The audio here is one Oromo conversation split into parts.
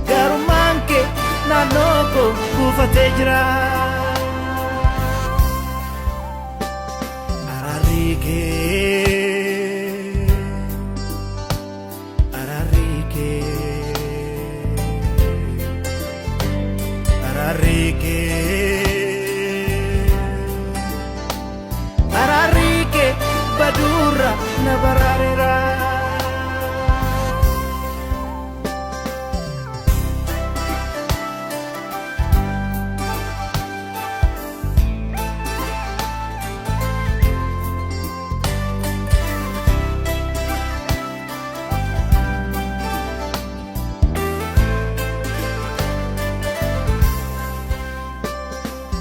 garummaan kee naannoo koo kuufatee jira. Araarri kee, araarri kee, araarri kee, araarri kee badurra na baraarera.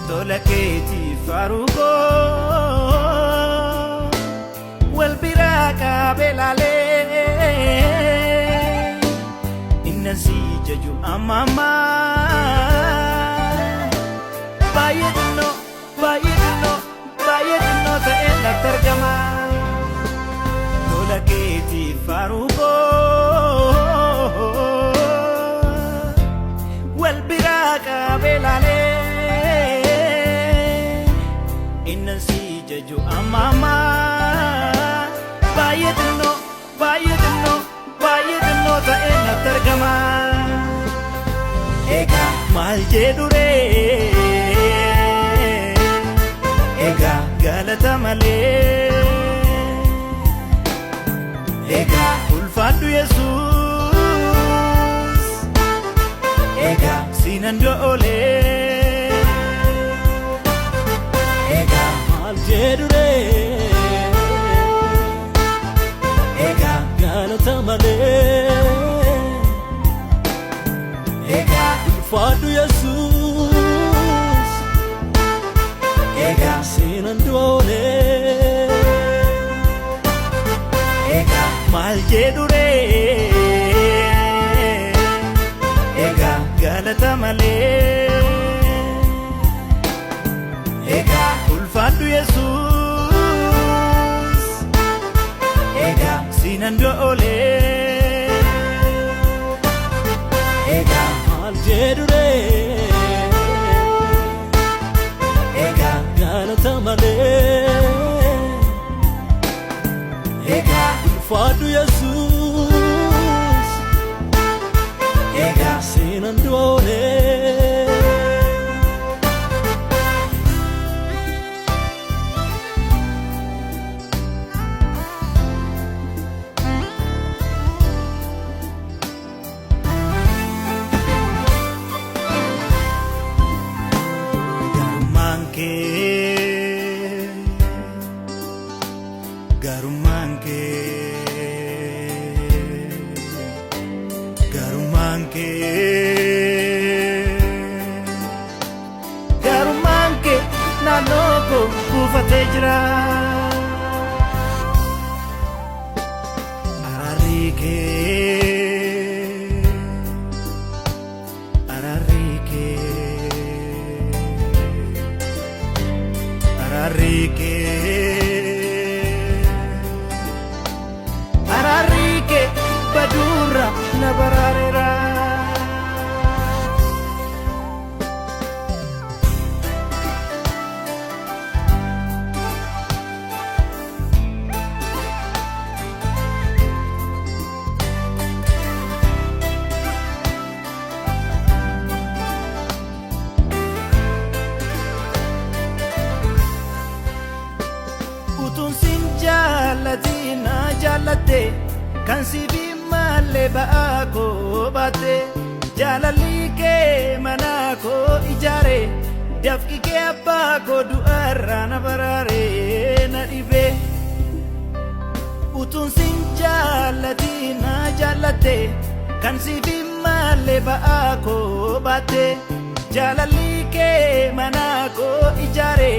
Tola keeti faruko wal biraka belale inna si jaju amama bayedno ta ena tarjama. Tola keeti faruko wal biraka belale inna si jaju amama bayedno ta ena tarjama. Ega mal jedure ega galata male ega ulfadu Jesus ega sinando ole ega mal jedure ega galata male ega ulfadu Jesus ega sinando ole ega mal jedure ega galata male ega ulfadu Jesus ega sinando ole ega mal jedure ega galata male ega ulfadu Jesus ega sinando ole. Garummaan kee naannoo koo kuufatee jira. Araarri kee, araarri kee, araarri kee, araarri kee badurra na baraarera. Utunsin jalatina jalate kan sibi male baako bate jalali ke manako ijare dafki ke abako duara na barare na dibe. Utunsin jalatina jalate kan sibi male baako bate jalali ke manako ijare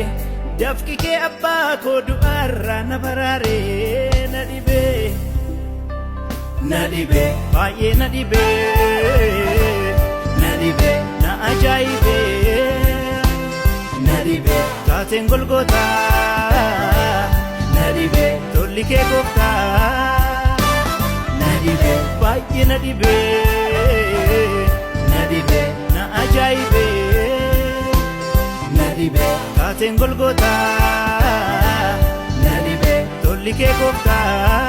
dafki ke abako duara na barare na dibe. Nadibe, baye nadibe, nadibe, na ajaibe, nadibe, taten Golgota, nadibe, tolli ke gofta, baay'ee na dhibee na ajaa'ibee na dhibee taateen Golgotaa na dhibee tolli kee Gooftaa